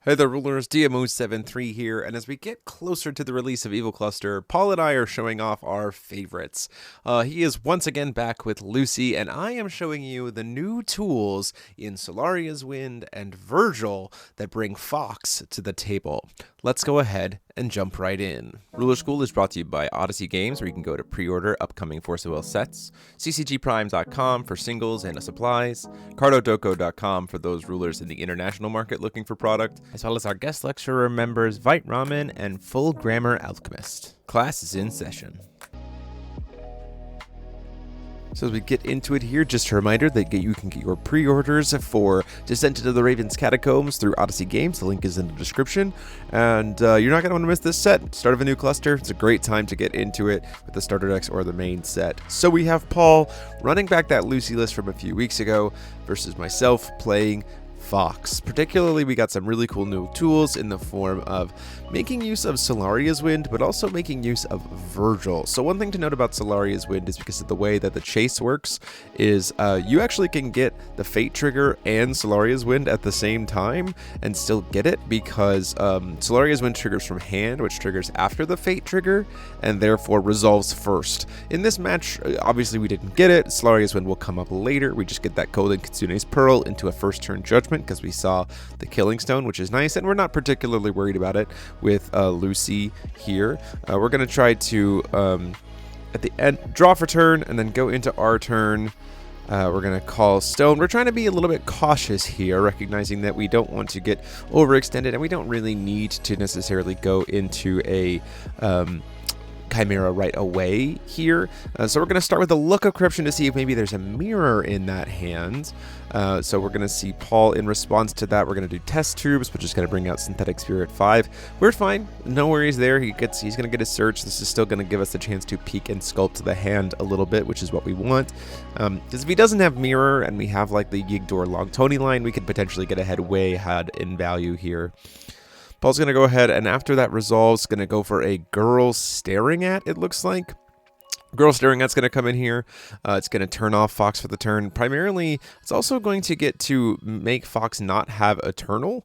Hey there, rulers, DMO73 here, and as we get closer to the release of Evil Cluster, Paul and I are showing off our favorites. He is once again back with Lucie, and I am showing you the new tools in Solaria's Wind and Vergil that bring Fox to the table. Let's go ahead and jump right in. Ruler School is brought to you by Odyssey Games, where you can go to pre-order upcoming Force of Will sets, ccgprime.com for singles and supplies, cardodoko.com for those rulers in the international market looking for product, as well as our guest lecturer members Vite Ramen and Full Grammar Alchemist. Class is in session. So as we get into it here, just a reminder that you can get your pre-orders for Descent into the Raven's Catacombs through Odyssey Games. The link is in the description. And you're not going to want to miss this set. Start of a new cluster. It's a great time to get into it with the starter decks or the main set. So we have Paul running back that Lucie list from a few weeks ago versus myself playing Fox. Particularly, we got some really cool new tools in the form of making use of Solaria's Wind, but also making use of Vergil. So one thing to note about Solaria's Wind is because of the way that the chase works is you actually can get the Fate trigger and Solaria's Wind at the same time and still get it because Solaria's Wind triggers from hand, which triggers after the Fate trigger and therefore resolves first. In this match, obviously we didn't get it. Solaria's Wind will come up later. We just get that Golden Kitsune's Pearl into a first turn judgment because we saw the Killing Stone, which is nice, and we're not particularly worried about it with Lucie here. We're going to try to, at the end, draw for turn, and then go into our turn. We're going to call Stone. We're trying to be a little bit cautious here, recognizing that we don't want to get overextended, and we don't really need to necessarily go into a Chimera right away here. So we're going to start with a Look of Corruption to see if maybe there's a mirror in that hand. So we're going to see Paul in response to that. We're going to do Test Tubes, which is going to bring out Synthetic Spirit 5. We're fine. No worries there. He's going to get a search. This is still going to give us a chance to peek and sculpt the hand a little bit, which is what we want. Because if he doesn't have mirror and we have like the Yigdor Long Tony line, we could potentially get ahead way ahead in value here. Paul's going to go ahead, and after that resolves, going to go for a Girl Staring At, it looks like. Girl Staring At's going to come in here. It's going to turn off Fox for the turn. Primarily, it's also going to get to make Fox not have Eternal.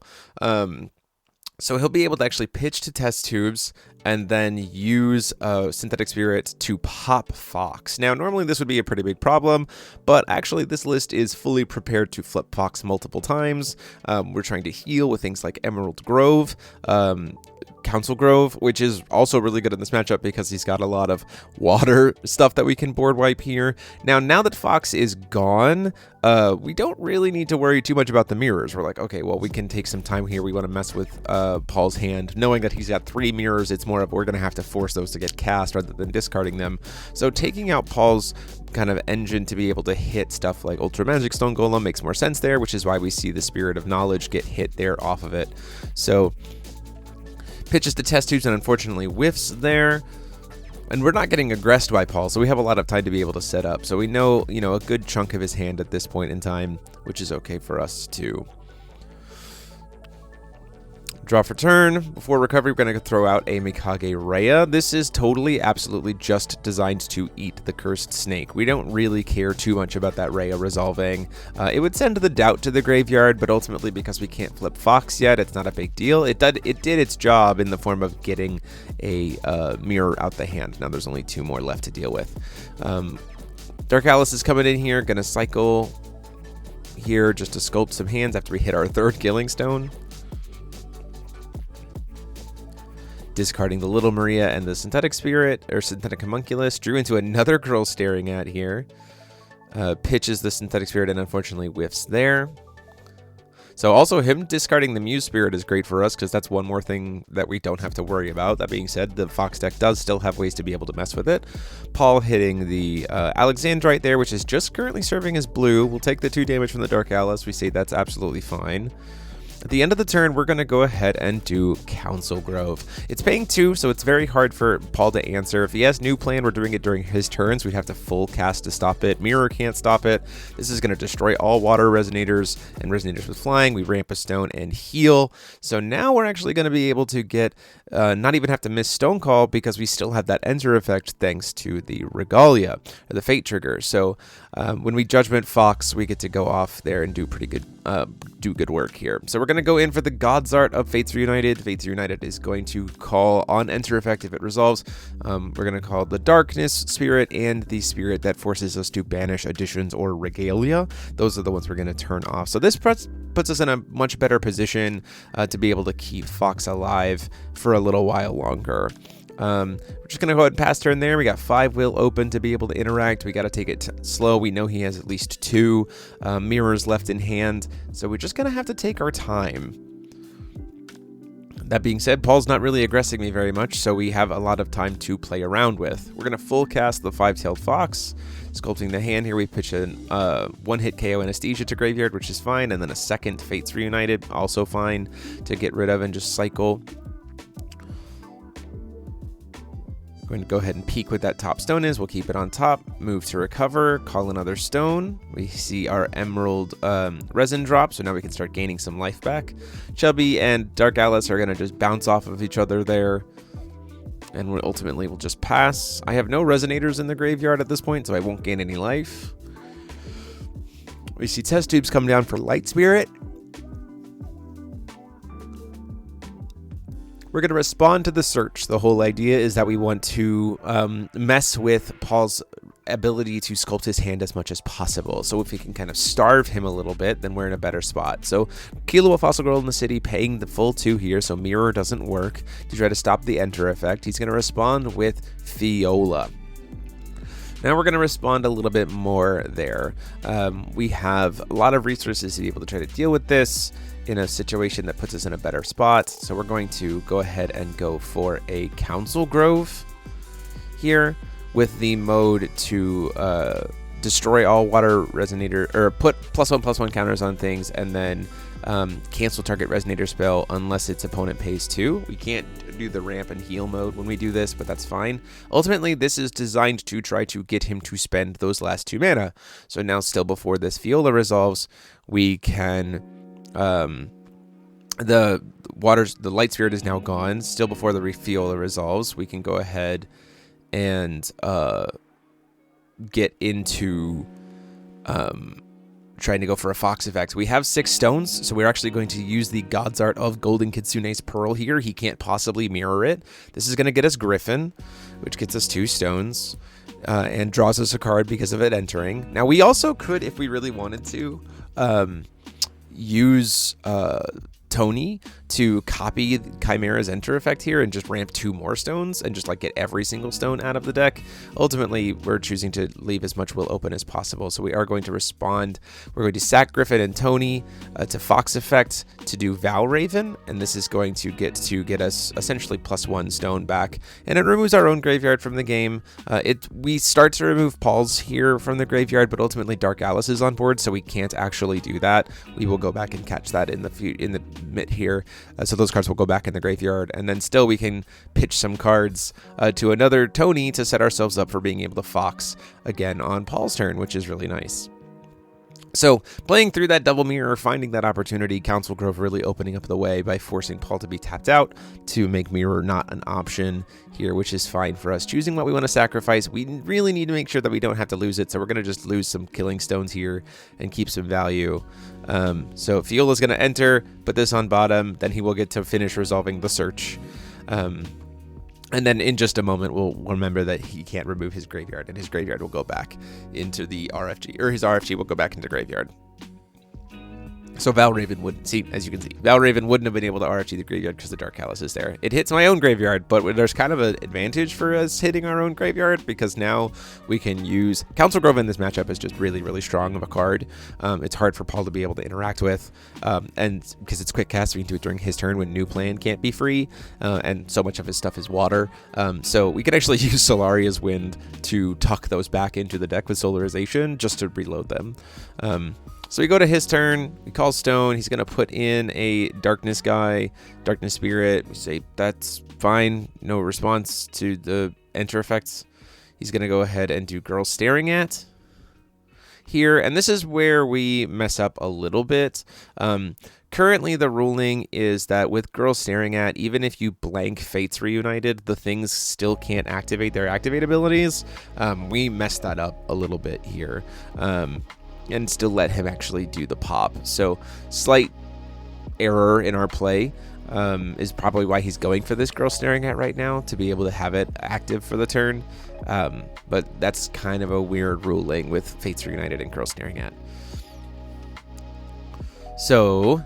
So he'll be able to actually pitch to Test Tubes and then use Synthetic Spirit to pop Fox. Now, normally this would be a pretty big problem, but actually this list is fully prepared to flip Fox multiple times. We're trying to heal with things like Emerald Grove, Council Grove, which is also really good in this matchup because he's got a lot of water stuff that we can board wipe here. Now that Fox is gone, we don't really need to worry too much about the mirrors. We're like, okay, well, we can take some time here. We want to mess with Paul's hand, knowing that he's got 3 mirrors. It's more of we're going to have to force those to get cast rather than discarding them. So taking out Paul's kind of engine to be able to hit stuff like Ultra Magic Stone Golem makes more sense there, which is why we see the Spirit of Knowledge get hit there off of it. So pitches to Test Tubes and unfortunately whiffs there. And we're not getting aggressed by Paul, so we have a lot of time to be able to set up. So we know, a good chunk of his hand at this point in time, which is okay for us to draw for turn. Before recovery, we're going to throw out a Mikage Rhea. This is totally, absolutely just designed to eat the Cursed Snake. We don't really care too much about that Rhea resolving. It would send the Doubt to the graveyard, but ultimately, because we can't flip Fox yet, it's not a big deal. It did its job in the form of getting a mirror out the hand. Now there's only 2 more left to deal with. Dark Alice is coming in here, going to cycle here just to sculpt some hands after we hit our 3rd Killing Stone. Discarding the Little Maria and the Synthetic Spirit, or Synthetic Homunculus. Drew into another Girl Staring At here. Pitches the Synthetic Spirit and unfortunately whiffs there. So also him discarding the Muse Spirit is great for us because that's one more thing that we don't have to worry about. That being said, the Fox deck does still have ways to be able to mess with it. Paul hitting the Alexandrite there, which is just currently serving as blue. We'll take the 2 damage from the Dark Alice. We say that's absolutely fine. At the end of the turn, we're going to go ahead and do Council Grove. It's paying 2, so it's very hard for Paul to answer. If he has New Plan, we're doing it during his turns. We'd have to full cast to stop it. Mirror can't stop it. This is going to destroy all water resonators and resonators with flying. We ramp a stone and heal. So now we're actually going to be able to get, not even have to miss Stone Call because we still have that Enter effect thanks to the Regalia, or the Fate trigger. So when we Judgment Fox, we get to go off there and do pretty good, do good work here. So we're we're going to go in for the God's Art of Fates Reunited. Fates Reunited is going to call on enter effect if it resolves. We're going to call the Darkness Spirit and the Spirit that forces us to banish additions or regalia. Those are the ones we're going to turn off. So this puts us in a much better position to be able to keep Fox alive for a little while longer. We're just going to go ahead and pass turn there. We got 5 will open to be able to interact. We got to take it slow. We know he has at least 2 mirrors left in hand, so we're just going to have to take our time. That being said, Paul's not really aggressing me very much, so we have a lot of time to play around with. We're going to full cast the 5-tailed fox. Sculpting the hand here, we pitch a 1-hit KO Anesthesia to graveyard, which is fine, and then a second Fates Reunited, also fine, to get rid of and just cycle. Going to go ahead and peek what that top stone is. We'll keep it on top. Move to recover. Call another stone. We see our emerald resin drop, so now we can start gaining some life back. Chubby and Dark Alice are going to just bounce off of each other there, and ultimately we'll just pass. I have no resonators in the graveyard at this point, so I won't gain any life. We see test tubes come down for Light Spirit. We're going to respond to the search. The whole idea is that we want to mess with Paul's ability to sculpt his hand as much as possible. So if we can kind of starve him a little bit, then we're in a better spot. So Kilo of Fossil Girl in the City paying the full 2 here, so Mirror doesn't work. To try to stop the enter effect, he's going to respond with Fiola. Now we're going to respond a little bit more there. We have a lot of resources to be able to try to deal with this in a situation that puts us in a better spot. So we're going to go ahead and go for a Council Grove here with the mode to destroy all water resonator, or put +1/+1 counters on things, and then cancel target resonator spell unless its opponent pays 2. We can't do the ramp and heal mode when we do this, but that's fine. Ultimately, this is designed to try to get him to spend those last 2 mana. So now, still before this Fiola resolves, we can the Light Spirit is now gone. Still before the Fiola resolves, we can go ahead and get into trying to go for a Fox effect. We have 6 stones, so we're actually going to use the God's Art of Golden Kitsune's Pearl here. He can't possibly mirror it. This is going to get us Griffin, which gets us 2 stones, and draws us a card because of it entering. Now, we also could, if we really wanted to, use Tony to copy Chimera's enter effect here and just ramp 2 more stones and just like get every single stone out of the deck. Ultimately, we're choosing to leave as much will open as possible, so we are going to respond. We're going to sack Griffin and Tony to Fox effect to do Valraven, and this is going to get us essentially +1 stone back, and it removes our own graveyard from the game. We start to remove Paul's here from the graveyard, but ultimately Dark Alice is on board, so we can't actually do that. We will go back and catch that in the mid here. So those cards will go back in the graveyard, and then still we can pitch some cards to another Tony to set ourselves up for being able to Fox again on Paul's turn, which is really nice. So playing through that double mirror, finding that opportunity, Council Grove really opening up the way by forcing Paul to be tapped out to make mirror not an option here, which is fine for us. Choosing what we want to sacrifice, we really need to make sure that we don't have to lose it, so we're going to just lose some killing stones here and keep some value. So Fiola's going to enter, put this on bottom, then he will get to finish resolving the search. And then in just a moment, we'll remember that he can't remove his graveyard, and his graveyard will go back into the RFG, or his RFG will go back into graveyard. So Valraven wouldn't, see, as you can see, Valraven wouldn't have been able to RFG the graveyard because the Dark Alice is there. It hits my own graveyard, but there's kind of an advantage for us hitting our own graveyard, because now we can use Council Grove in this matchup is just really, really strong of a card. It's hard for Paul to be able to interact with, and because it's quick cast, we can do it during his turn when new plan can't be free, and so much of his stuff is water. So we can actually use Solaria's Wind to tuck those back into the deck with Solarization just to reload them. So we go to his turn, we call Stone, he's going to put in a Darkness guy, Darkness Spirit, we say that's fine, no response to the enter effects. He's going to go ahead and do Girl Staring At here, and this is where we mess up a little bit. Currently the ruling is that with Girl Staring At, even if you blank Fates Reunited, the things still can't activate their activate abilities. We messed that up a little bit here. And still let him actually do the pop. So slight error in our play. Is probably why he's going for this Girl Staring At right now, to be able to have it active for the turn. But that's kind of a weird ruling with Fates Reunited and Girl Staring At. So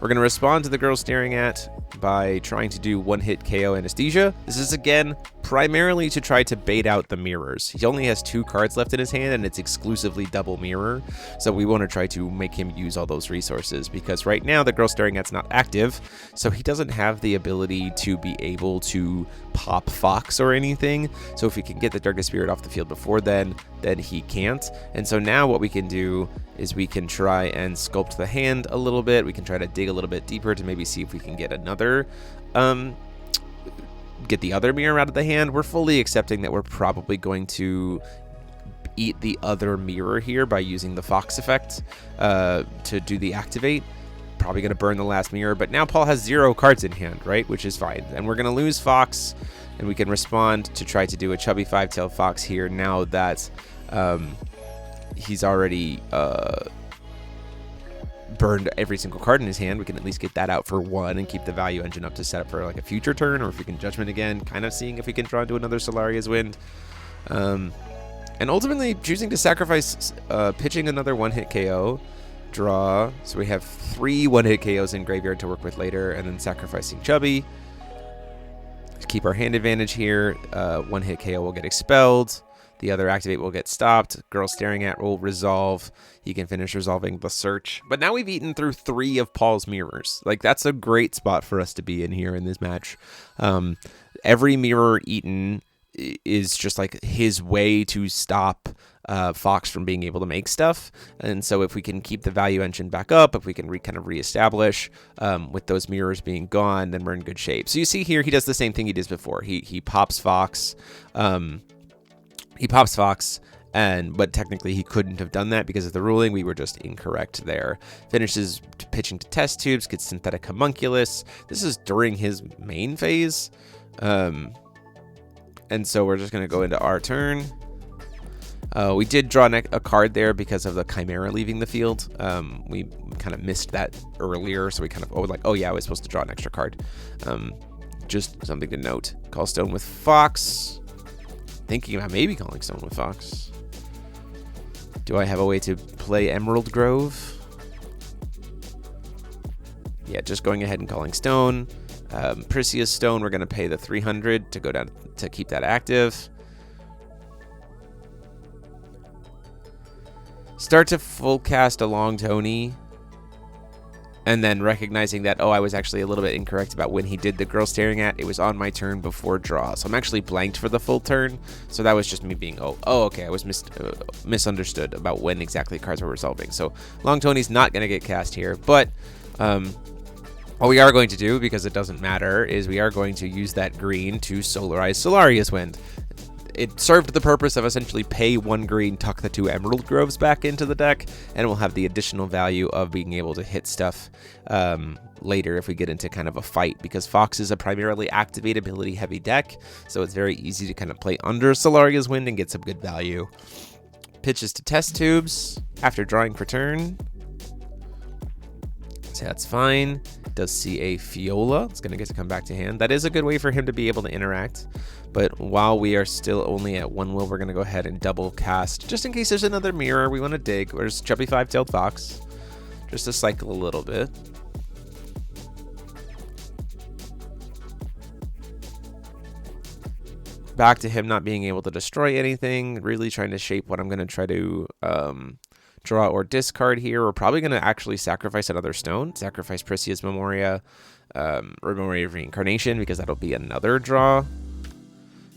we're going to respond to the Girl Staring At by trying to do one-hit KO Anesthesia. This is, again, primarily to try to bait out the mirrors. He only has 2 cards left in his hand, and it's exclusively double mirror. So we want to try to make him use all those resources, because right now the Girl Staring At's not active, so he doesn't have the ability to be able to pop Fox or anything. So if he can get the Darkest Spirit off the field before then he can't. And so now what we can do is we can try and sculpt the hand a little bit. We can try to dig a little bit deeper to maybe see if we can get another, get the other mirror out of the hand. We're fully accepting that we're probably going to eat the other mirror here by using the Fox effect to do the activate. Probably going to burn the last mirror, but now Paul has 0 cards in hand, right? Which is fine. And we're going to lose Fox, and we can respond to try to do a chubby 5-tailed Fox here now that he's already burned every single card in his hand. We can at least get that out for 1 and keep the value engine up to set up for like a future turn, or if we can Judgment again, kind of seeing if we can draw into another Solaria's Wind. And ultimately choosing to sacrifice pitching another one-hit KO, draw, so we have 3 one-hit KOs in graveyard to work with later, and then sacrificing Chubby to keep our hand advantage here. One-hit KO will get expelled. The other activate will get stopped. Girl Staring At will resolve. He can finish resolving the search. But now we've eaten through 3 of Paul's mirrors. Like, that's a great spot for us to be in here in this match. Every mirror eaten is just like his way to stop Fox from being able to make stuff. And so if we can keep the value engine back up, if we can kind of reestablish with those mirrors being gone, then we're in good shape. So you see here, he does the same thing he did before. He pops Fox. But technically he couldn't have done that because of the ruling. We were just incorrect there. Finishes pitching to test tubes, gets Synthetic Homunculus. This is during his main phase. And so we're just going to go into our turn. We did draw a card there because of the Chimera leaving the field. We kind of missed that earlier, so we kind of, oh yeah, I was supposed to draw an extra card. Just something to note. Call Stone with Fox. Thinking about maybe calling Stone with Fox. Do I have a way to play Emerald Grove? Yeah, just going ahead and calling Stone. Perseus Stone, we're going to pay the 300 to go down to keep that active. Start to full cast a Long Tony. And then recognizing that, I was actually a little bit incorrect about when he did the Girl Staring At. It was on my turn before draw. So I'm actually blanked for the full turn. So that was just me being, okay, I was misunderstood about when exactly cards were resolving. So Long Tony's not going to get cast here. But what we are going to do, because it doesn't matter, is we are going to use that green to solarize Solaria's Wind. It served the purpose of essentially pay 1 green, tuck the 2 Emerald Groves back into the deck, and we'll have the additional value of being able to hit stuff later if we get into kind of a fight, because Fox is a primarily activate ability heavy deck, so it's very easy to kind of play under Solaria's Wind and get some good value. Pitches to test tubes after drawing for turn. So that's fine. Does see a Fiola. It's going to get to come back to hand. That is a good way for him to be able to interact. But while we are still only at 1 will, we're going to go ahead and double cast. Just in case there's another mirror we want to dig. There's Chubby 5-tailed Fox. Just to cycle a little bit. Back to him not being able to destroy anything. Really trying to shape what I'm going to try to draw or discard here. We're probably going to actually sacrifice another stone. Sacrifice Perseus Memoria, Memoria of Reincarnation, because that'll be another draw.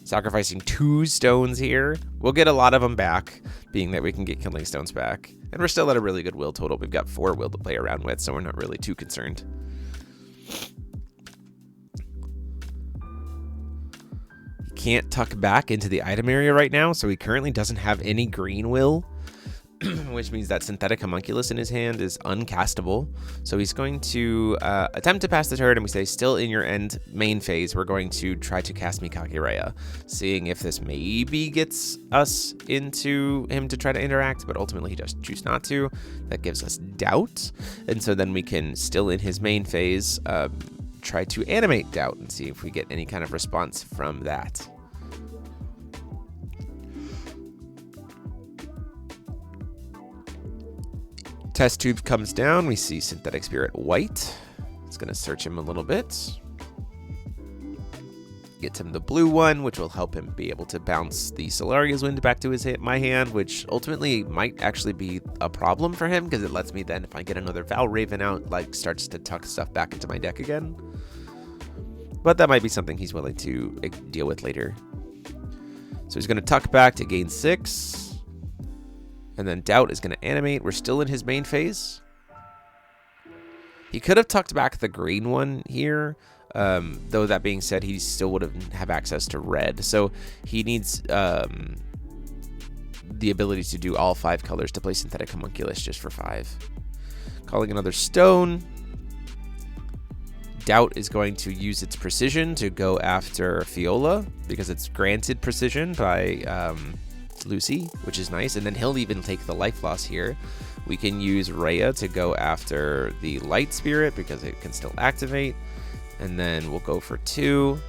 Sacrificing 2 stones here. We'll get a lot of them back, being that we can get Killing Stones back. And we're still at a really good will total. We've got 4 will to play around with, so we're not really too concerned. He can't tuck back into the item area right now, so he currently doesn't have any green will. which means that Synthetic Homunculus in his hand is uncastable. So he's going to attempt to pass the turn, and we say, still in your end main phase, we're going to try to cast Mikage-Raya, seeing if this maybe gets us into him to try to interact, but ultimately he does choose not to. That gives us Doubt, and so then we can, still in his main phase, try to animate Doubt and see if we get any kind of response from that. Test tube comes down. We see Synthetic Spirit white. It's going to search him a little bit. Gets him the blue one, which will help him be able to bounce the Solaria's Wind back to my hand, which ultimately might actually be a problem for him because it lets me then, if I get another Valraven out, like starts to tuck stuff back into my deck again. But that might be something he's willing to deal with later. So he's going to tuck back to gain 6. And then Doubt is going to animate. We're still in his main phase. He could have tucked back the green one here. Though that being said, he still would have access to red. So he needs the ability to do all 5 colors to play Synthetic Homunculus just for 5. Calling another stone. Doubt is going to use its precision to go after Fiola because it's granted precision by Lucie, which is nice, and then he'll even take the life loss here. We can use Rhea to go after the Light Spirit because it can still activate, and then we'll go for 2,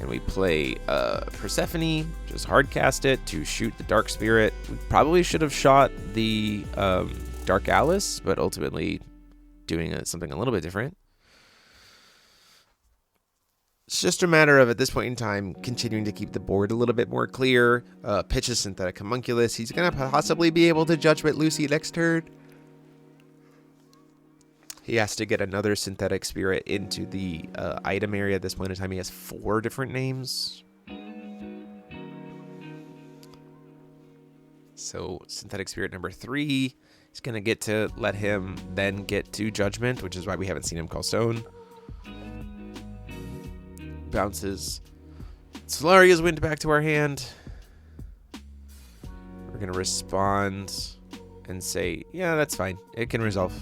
and we play Persephone, just hard cast it to shoot the Dark Spirit. We probably should have shot the Dark Alice, but ultimately doing something a little bit different. It's just a matter of, at this point in time, continuing to keep the board a little bit more clear. Pitches Synthetic Homunculus. He's going to possibly be able to Judgment Lucie next turn. He has to get another Synthetic Spirit into the item area. At this point in time, he has 4 different names. So Synthetic Spirit number 3, he's going to get to let him then get to Judgment, which is why we haven't seen him call Stone. Bounces Solaria's Wind back to our hand. We're going to respond and say, yeah, that's fine. It can resolve.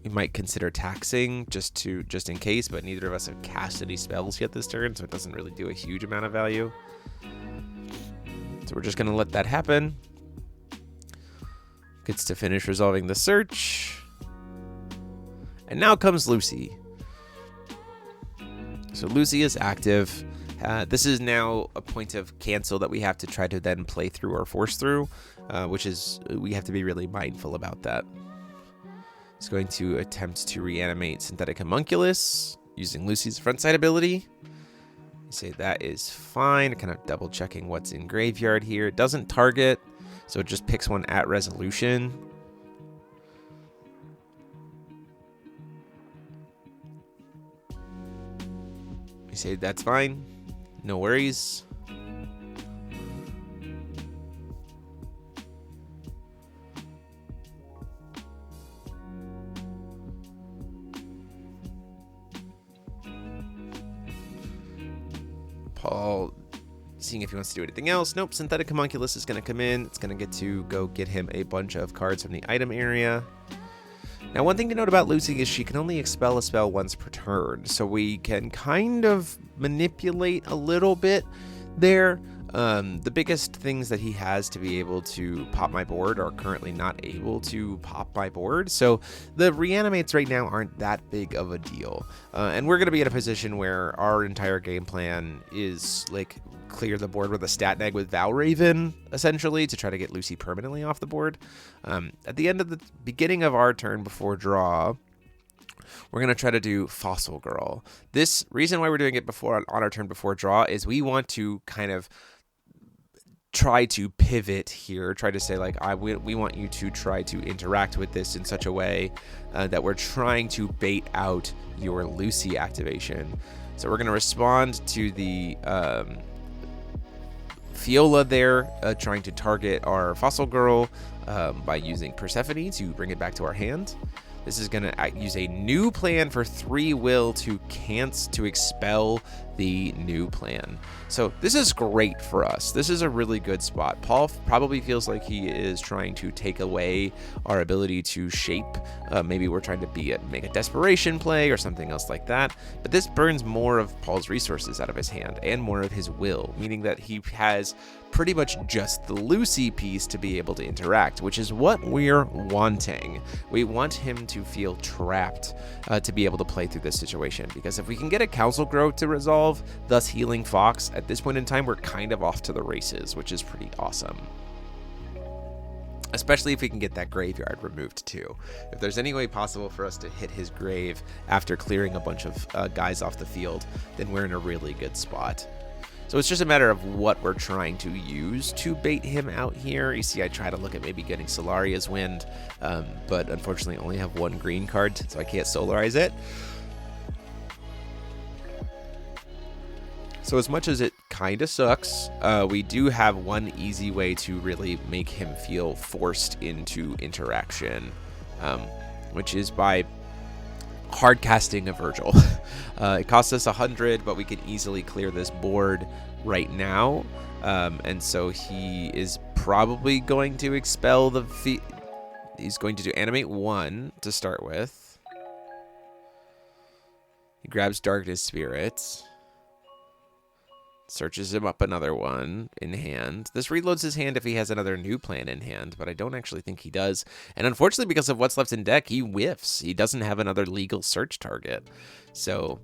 We might consider taxing just in case, but neither of us have cast any spells yet this turn, so it doesn't really do a huge amount of value. So we're just going to let that happen. Gets to finish resolving the search. And now comes Lucie. So Lucie is active. This is now a point of cancel that we have to try to then play through or force through, which is, we have to be really mindful about that. He's going to attempt to reanimate Synthetic Homunculus using Lucie's frontside ability. You say that is fine. Kind of double checking what's in graveyard here. It doesn't target, so it just picks one at resolution. Say that's fine, no worries. Paul seeing if he wants to do anything else. Nope, Synthetic Homunculus is going to come in. It's going to get to go get him a bunch of cards from the item area. Now, one thing to note about Lucie is she can only expel a spell once per turn, so we can kind of manipulate a little bit there. The biggest things that he has to be able to pop my board are currently not able to pop my board, so the reanimates right now aren't that big of a deal. And we're going to be in a position where our entire game plan is like clear the board with a stat neg with Valraven, essentially, to try to get Lucie permanently off the board. At the end of the beginning of our turn before draw, we're going to try to do Fossil Girl. This reason why we're doing it before on our turn before draw is we want to kind of try to pivot here, try to say like, we want you to try to interact with this in such a way that we're trying to bait out your Lucie activation. So we're going to respond to the Fiola there, trying to target our Fossil Girl by using Persephone to bring it back to our hand. This is going to use a new plan for 3 will to expel the new plan. So this is great for us. This is a really good spot. Paul probably feels like he is trying to take away our ability to shape. Maybe we're trying to make a desperation play or something else like that. But this burns more of Paul's resources out of his hand and more of his will, meaning that he has pretty much just the Lucie piece to be able to interact, which is what we're wanting. We want him to feel trapped to be able to play through this situation, because if we can get a Council Grove to resolve, thus healing Fox, at this point in time, we're kind of off to the races, which is pretty awesome. Especially if we can get that graveyard removed too. If there's any way possible for us to hit his grave after clearing a bunch of guys off the field, then we're in a really good spot. So it's just a matter of what we're trying to use to bait him out here. You see, I try to look at maybe getting Solaria's Wind, but unfortunately only have one green card, so I can't solarize it. So as much as it kind of sucks, we do have one easy way to really make him feel forced into interaction, which is by hard casting a Vergil. It costs us 100, but we can easily clear this board right now. And so he is probably going to expel the he's going to do animate 1 to start with. He grabs Darkness Spirits. Searches him up another one in hand. This reloads his hand if he has another new plan in hand, but I don't actually think he does. And unfortunately, because of what's left in deck, he whiffs. He doesn't have another legal search target. So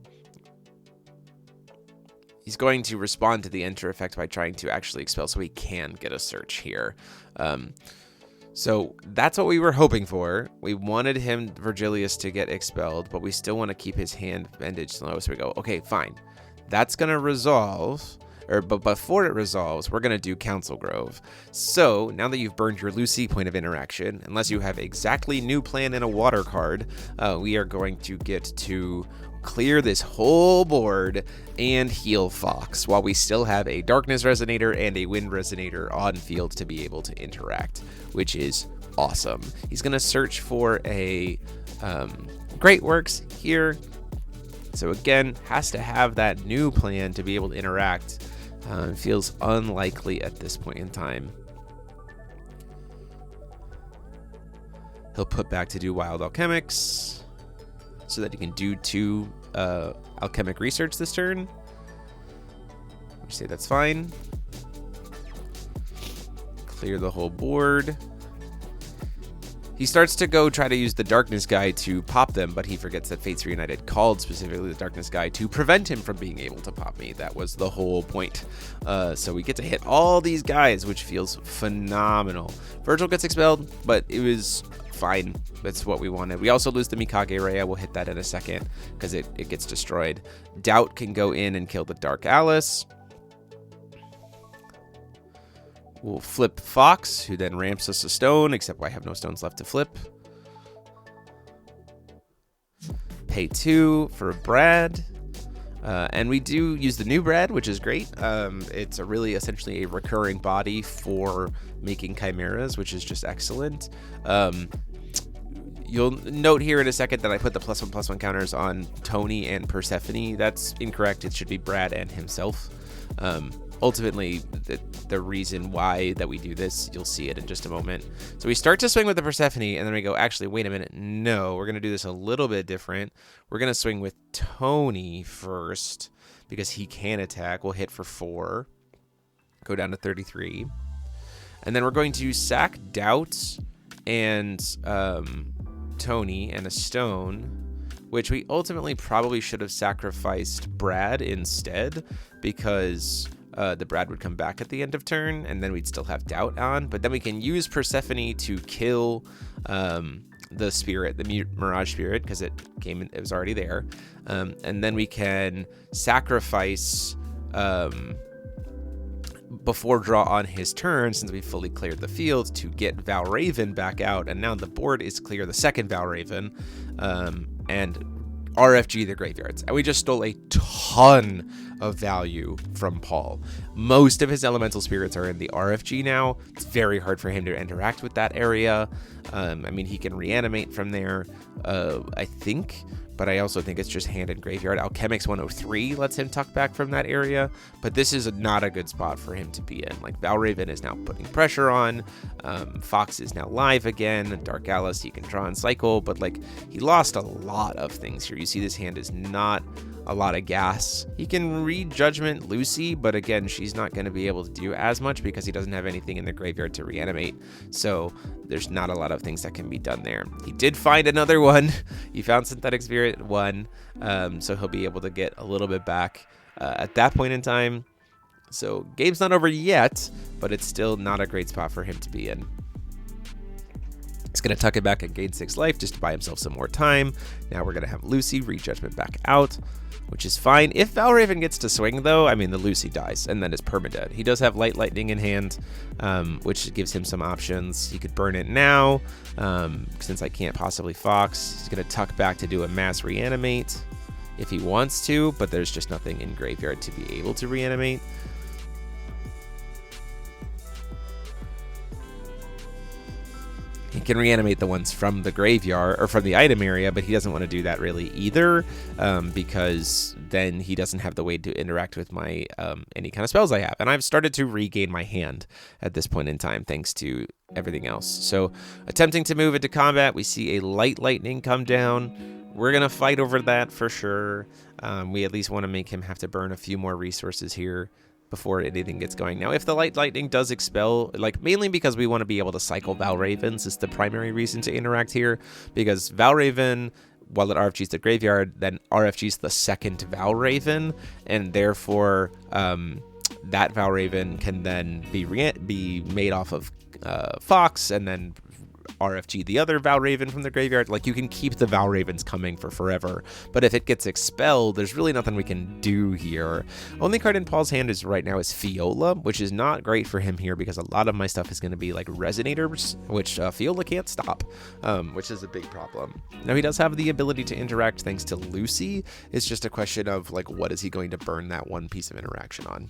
he's going to respond to the enter effect by trying to actually expel so he can get a search here. So that's what we were hoping for. We wanted him, Vergilius, to get expelled, but we still want to keep his hand bandaged low. So we go, okay, fine. That's going to resolve, but before it resolves, we're going to do Council Grove. So now that you've burned your Lucie point of interaction, unless you have exactly new plan in a water card, we are going to get to clear this whole board and heal Fox while we still have a Darkness Resonator and a Wind Resonator on field to be able to interact, which is awesome. He's going to search for a Great Works here. So again, has to have that new plan to be able to interact. Feels unlikely at this point in time. He'll put back to do Wild Alchemics so that he can do 2 Alchemic Research this turn. We say that's fine. Clear the whole board. He starts to go try to use the Darkness Guy to pop them, but he forgets that Fates Reunited called specifically the Darkness Guy to prevent him from being able to pop me. That was the whole point. So we get to hit all these guys, which feels phenomenal. Vergil gets expelled, but it was fine. That's what we wanted. We also lose the Mikage Rhea. We'll hit that in a second because it gets destroyed. Doubt can go in and kill the Dark Alice. We'll flip Fox, who then ramps us a stone, except I have no stones left to flip. Pay 2 for Brad. And we do use the new Brad, which is great. It's essentially a recurring body for making chimeras, which is just excellent. You'll note here in a second that I put the +1/+1 counters on Tony and Persephone. That's incorrect. It should be Brad and himself. Ultimately, the reason why that we do this, you'll see it in just a moment. So we start to swing with the Persephone, and then we go, actually, wait a minute. No, we're going to do this a little bit different. We're going to swing with Tony first, because he can attack. We'll hit for 4. Go down to 33. And then we're going to sack Doubt and Tony and a stone, which we ultimately probably should have sacrificed Brad instead, because the Brad would come back at the end of turn, and then we'd still have Doubt on. But then we can use Persephone to kill the spirit, the Mirage Spirit, because it was already there. And then we can sacrifice before draw on his turn, since we fully cleared the field, to get Valraven back out. And now the board is clear, the second Valraven, and RFG the graveyards. And we just stole a ton of value from Paul. Most of his elemental spirits are in the RFG now. It's very hard for him to interact with that area. I mean, he can reanimate from there, I think, but I also think it's just hand and graveyard. Alchemix 103 lets him tuck back from that area, but this is not a good spot for him to be in. Like, Valraven is now putting pressure on, Fox is now live again, Dark Alice he can draw and cycle, but like, he lost a lot of things here. You see this hand is not a lot of gas. He can read Judgment Lucie, but again, she's not going to be able to do as much because he doesn't have anything in the graveyard to reanimate. So there's not a lot of things that can be done there. He did find another one. He found Synthetic Spirit 1, so he'll be able to get a little bit back at that point in time. So game's not over yet, but it's still not a great spot for him to be in. He's going to tuck it back and gain 6 life just to buy himself some more time. Now we're going to have Lucie re-judgment back out, which is fine. If Valraven gets to swing, though, I mean, the Lucie dies, and then is permadead. He does have Light Lightning in hand, which gives him some options. He could burn it now, since I can't possibly Fox. He's going to tuck back to do a mass reanimate if he wants to, but there's just nothing in graveyard to be able to reanimate. He can reanimate the ones from the graveyard or from the item area, but he doesn't want to do that really either, because then he doesn't have the way to interact with my any kind of spells I have. And I've started to regain my hand at this point in time, thanks to everything else. So attempting to move into combat, we see a Light Lightning come down. We're going to fight over that for sure. We at least want to make him have to burn a few more resources here before anything gets going. Now, if the Light Lightning does expel, like, mainly because we want to be able to cycle Valravens is the primary reason to interact here, because Valraven, while it RFGs the graveyard, then RFGs the second Valraven, and therefore that Valraven can then be made off of Fox, and then RFG the other Valraven from the graveyard. Like, you can keep the Valravens coming for forever, but if it gets expelled, there's really nothing we can do here. Only card in Paul's hand is right now is Fiola, which is not great for him here because a lot of my stuff is going to be like Resonators, which Fiola can't stop, which is a big problem. Now, he does have the ability to interact thanks to Lucie. It's just a question of, like, what is he going to burn that one piece of interaction on?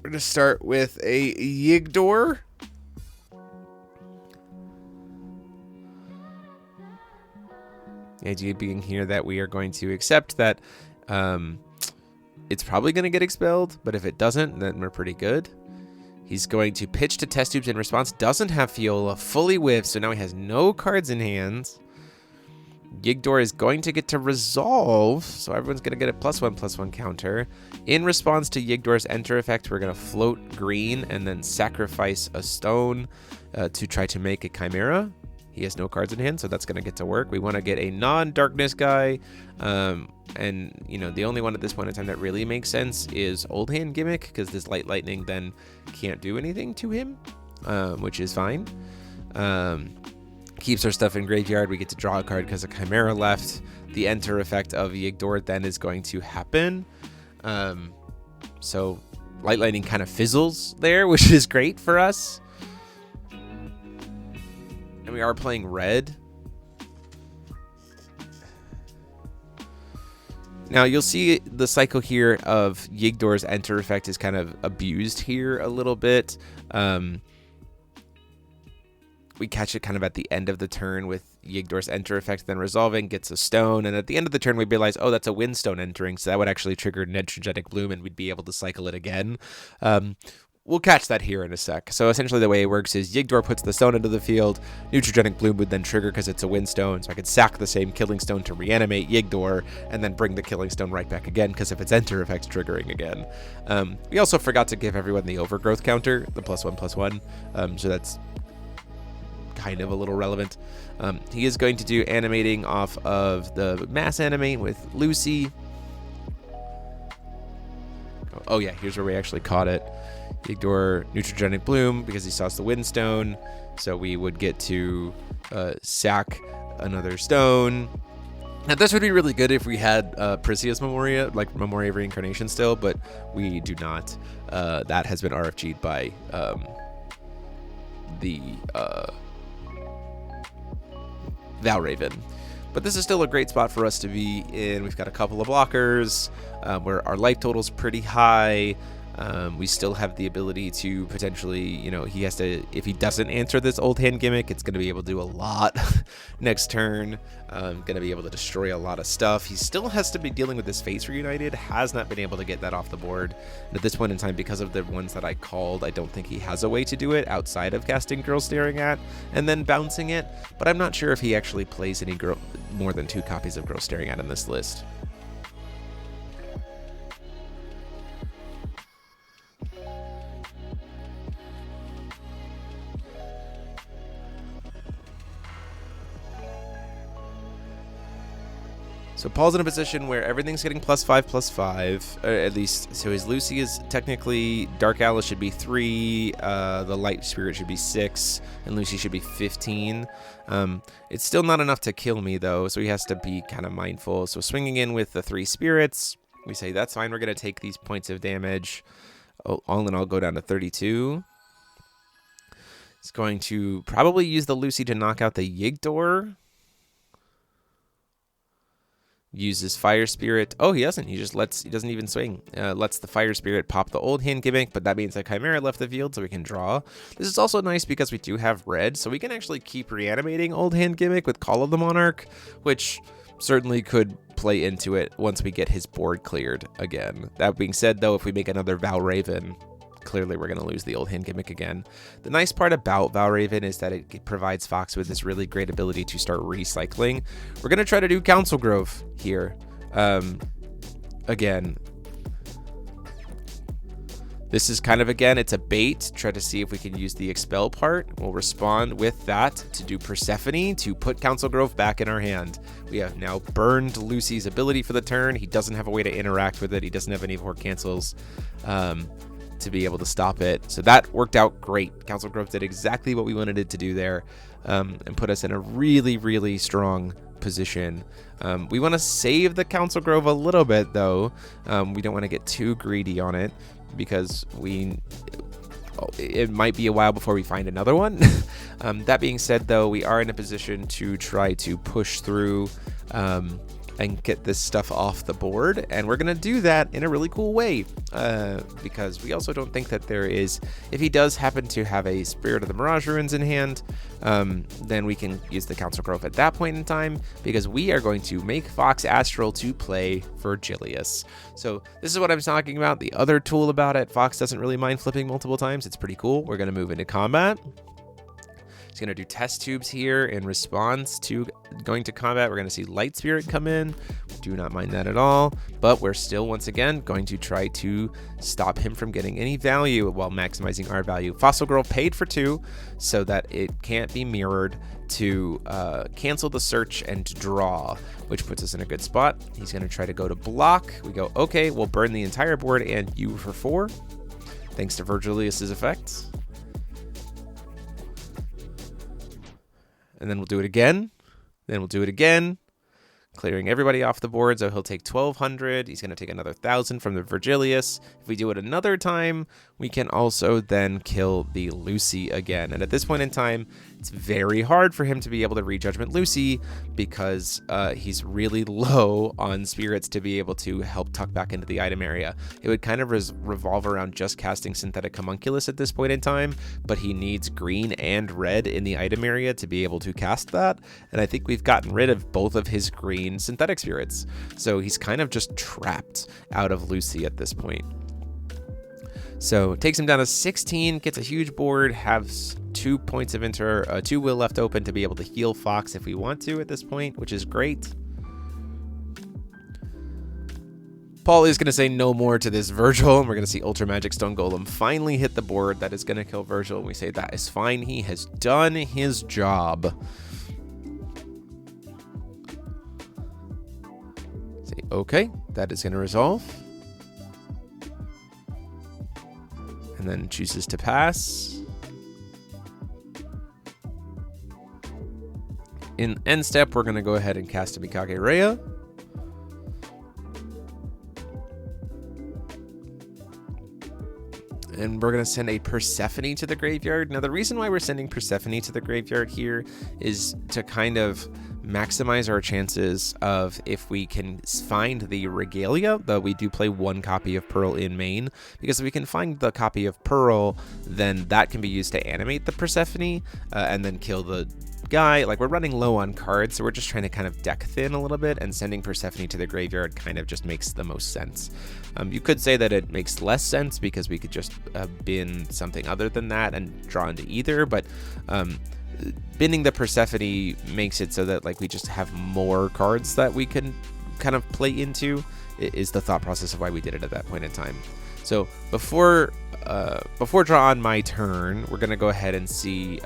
We're going to start with a Yigdor. The idea being here that we are going to accept that it's probably going to get expelled, but if it doesn't, then we're pretty good. He's going to pitch to Test Tubes in response. Doesn't have Fiola, fully whiffed, so now he has no cards in hand. Yigdor is going to get to resolve, so everyone's going to get a +1/+1 counter. In response to Yigdor's enter effect, we're going to float green and then sacrifice a stone to try to make a Chimera. He has no cards in hand, so that's going to get to work. We want to get a non-darkness guy, and you know, the only one at this point in time that really makes sense is Old Hand Gimmick, because this Light Lightning then can't do anything to him, which is fine. Keeps our stuff in graveyard. We get to draw a card because a Chimera left. The enter effect of Yigdor then is going to happen. So Light Lightning kind of fizzles there, which is great for us. And we are playing red. Now, you'll see the cycle here of Yigdor's enter effect is kind of abused here a little bit. We catch it kind of at the end of the turn with Yigdor's enter effect, then resolving, gets a stone, and at the end of the turn we realize, oh, that's a windstone entering, so that would actually trigger Nitrogenic Bloom, and we'd be able to cycle it again. We'll catch that here in a sec. So essentially the way it works is Yigdor puts the stone into the field, Nitrogenic Bloom would then trigger because it's a windstone, so I could sack the same Killing Stone to reanimate Yigdor, and then bring the Killing Stone right back again, because if its enter effect's triggering again. We also forgot to give everyone the overgrowth counter, the +1/+1, so that's kind of a little relevant. He is going to do animating off of the mass animate with Lucie. Oh yeah, here's where we actually caught it. Yigdor Nitrogenic Bloom because he saw the Windstone, so we would get to sack another stone. Now this would be really good if we had Perseus Memoria, like Memoria of Reincarnation still, but we do not. That has been RFG'd by the Valraven. But this is still a great spot for us to be in. We've got a couple of blockers where our life total's pretty high. We still have the ability to potentially, you know, he has to, if he doesn't answer this old hand gimmick, it's going to be able to do a lot next turn. Going to be able to destroy a lot of stuff. He still has to be dealing with this Fates Reunited, has not been able to get that off the board. And at this point in time, because of the ones that I called, I don't think he has a way to do it outside of casting Girl Staring At and then bouncing it. But I'm not sure if he actually plays any more than 2 copies of Girl Staring At in this list. So Paul's in a position where everything's getting +5/+5, at least. So his Lucie is technically, Dark Alice should be 3, the Light Spirit should be 6, and Lucie should be 15. It's still not enough to kill me though, so he has to be kind of mindful. So swinging in with the 3 spirits, we say that's fine, we're going to take these points of damage. All in all, go down to 32. He's going to probably use the Lucie to knock out the Yigdor. Uses Fire Spirit. Oh, he doesn't. He doesn't even swing. Lets the Fire Spirit pop the old hand gimmick, but that means that Chimera left the field, so we can draw. This is also nice because we do have red, so we can actually keep reanimating old hand gimmick with Call of the Monarch, which certainly could play into it once we get his board cleared again. That being said, though, if we make another Valraven, clearly we're going to lose the old hand gimmick again. The nice part about Valraven is that it provides Fox with this really great ability to start recycling. We're going to try to do Council Grove here. Again, this is kind of, again, it's a bait. Try to see if we can use the Expel part. We'll respond with that to do Persephone to put Council Grove back in our hand. We have now burned Lucie's ability for the turn. He doesn't have a way to interact with it. He doesn't have any Horde cancels. To be able to stop it. So that worked out great. Council Grove did exactly what we wanted it to do there, and put us in a really, really strong position. We want to save the Council Grove a little bit, though. We don't want to get too greedy on it because it might be a while before we find another one. That being said, though, we are in a position to try to push through and get this stuff off the board, and we're gonna do that in a really cool way, because we also don't think that there is, if he does happen to have a Spirit of the Mirage Ruins in hand, then we can use the Council Grove at that point in time, because we are going to make Fox Astral to play Vergilius. So this is what I'm talking about. The other tool about it, Fox doesn't really mind flipping multiple times. It's pretty cool. We're gonna move into combat. He's going to do test tubes here in response to going to combat. We're going to see Light Spirit come in. Do not mind that at all. But we're still, once again, going to try to stop him from getting any value while maximizing our value. Fossil Girl paid for 2 so that it can't be mirrored to cancel the search and draw, which puts us in a good spot. He's going to try to go to block. We go, okay, we'll burn the entire board and you for 4, thanks to Vergilius's effects. And then we'll do it again. Then we'll do it again. Clearing everybody off the board, so he'll take 1,200. He's going to take another 1,000 from the Vergilius. If we do it another time, we can also then kill the Lucie again. And at this point in time, it's very hard for him to be able to re-judgment Lucie because he's really low on spirits to be able to help tuck back into the item area. It would kind of revolve around just casting Synthetic Homunculus at this point in time, but he needs green and red in the item area to be able to cast that. And I think we've gotten rid of both of his green synthetic spirits, so he's kind of just trapped out of Lucie at this point. So takes him down to 16, gets a huge board, has 2 points of 2 will left open to be able to heal Fox if we want to at this point, which is great. Paul is going to say no more to this Vergil, and we're going to see Ultra Magic Stone Golem finally hit the board. That is going to kill Vergil, and we say that is fine. He has done his job. Okay, that is going to resolve. And then chooses to pass. In end step, we're going to go ahead and cast a Mikage Rhea. And we're going to send a Persephone to the graveyard. Now, the reason why we're sending Persephone to the graveyard here is to kind of maximize our chances of, if we can find the Regalia, though we do play 1 copy of Pearl in main, because if we can find the copy of Pearl, then that can be used to animate the Persephone and then kill the guy. Like, we're running low on cards, so we're just trying to kind of deck thin a little bit, and sending Persephone to the graveyard kind of just makes the most sense. You could say that it makes less sense because we could just bin something other than that and draw into either, but binning the Persephone makes it so that, like, we just have more cards that we can kind of play into, is the thought process of why we did it at that point in time. So before draw on my turn, we're going to go ahead and see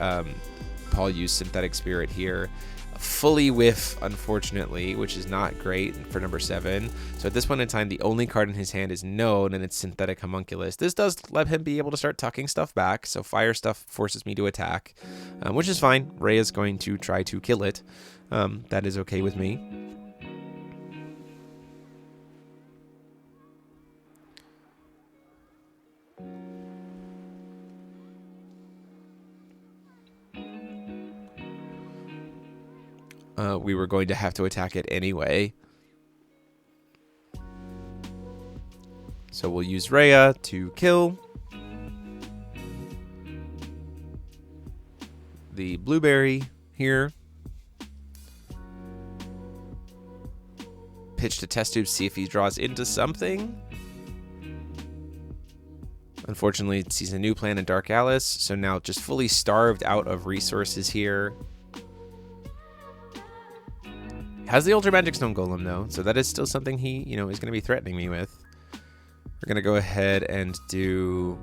Paul use Synthetic Spirit here. Fully whiff, unfortunately, which is not great for number 7. So at this point in time, the only card in his hand is known, and it's Synthetic Homunculus. This does let him be able to start tucking stuff back, so fire stuff forces me to attack, which is fine. Ray is going to try to kill it. That is okay with me. We were going to have to attack it anyway. So we'll use Rhea to kill the blueberry here. Pitch to test tube, see if he draws into something. Unfortunately, it sees a new plan in Dark Alice, so now just fully starved out of resources here. Has the Ultra Magic Stone Golem, though, so that is still something he, is going to be threatening me with. We're going to go ahead and do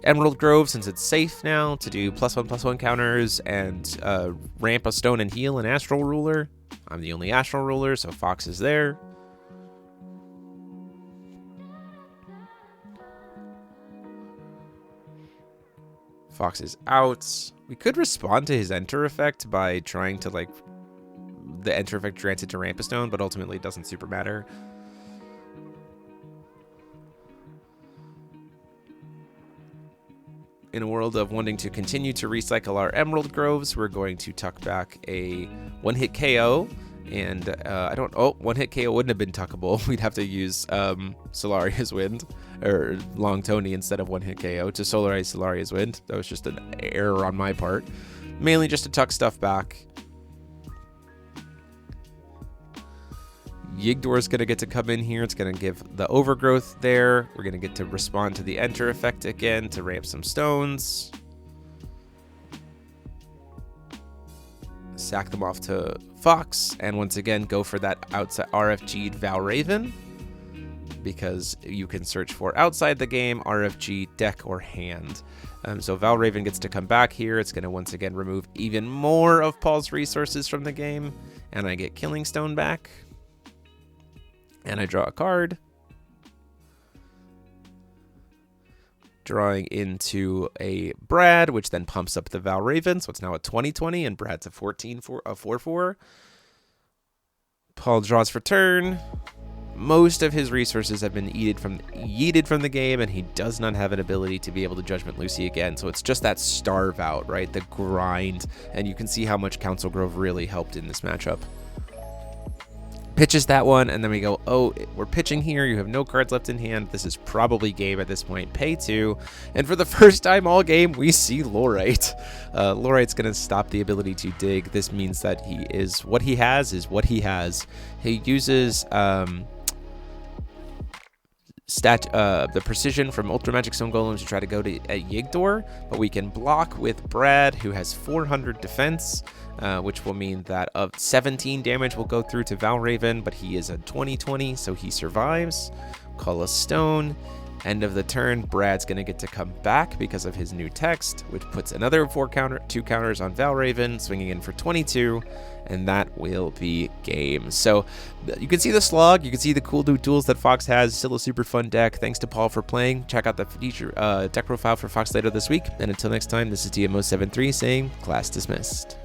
Emerald Grove, since it's safe now, to do +1/+1 counters and ramp a Stone and Heal and Astral Ruler. I'm the only Astral Ruler, so Fox is there. Fox is out. We could respond to his Enter effect by trying to, like, the Enter effect grants it to ramp a Stone, but ultimately it doesn't super matter. In a world of wanting to continue to recycle our Emerald Groves, we're going to tuck back a one-hit KO. And one-hit KO wouldn't have been tuckable. We'd have to use Solaria's Wind, or Long Tony instead of one-hit KO to solarize Solaria's Wind. That was just an error on my part. Mainly just to tuck stuff back. Yigdor's going to get to come in here. It's going to give the Overgrowth there. We're going to get to respond to the Enter effect again to ramp some stones. Sack them off to Fox, and once again go for that outside RFG'd Valraven, because you can search for outside the game, RFG, deck, or hand. So Valraven gets to come back here. It's going to once again remove even more of Paul's resources from the game, and I get Killing Stone back. And I draw a card. Drawing into a Brad, which then pumps up the Valraven, so it's now a 20/20, and Brad's a 4/4. Paul draws for turn. Most of his resources have been yeeted from the game, and he does not have an ability to be able to Judgment Lucie again, so it's just that starve out, right? The grind, and you can see how much Council Grove really helped in this matchup. Pitches that one, and then we go, oh, we're pitching here. You have no cards left in hand. This is probably game at this point. Pay 2. And for the first time all game, we see Lorite. Lorite's going to stop the ability to dig. This means that what he has is what he has. He uses the precision from Ultra Magic Stone Golems to try to go to Yigdor, but we can block with Brad, who has 400 defense. Which will mean that of 17 damage will go through to Valraven, but he is a 20/20, so he survives. Call a Stone. End of the turn, Brad's going to get to come back because of his new text, which puts another 2 counters on Valraven, swinging in for 22, and that will be game. So you can see the slog, you can see the cool new tools that Fox has. Still a super fun deck. Thanks to Paul for playing. Check out the feature deck profile for Fox later this week, and until next time, this is DMO73 saying class dismissed.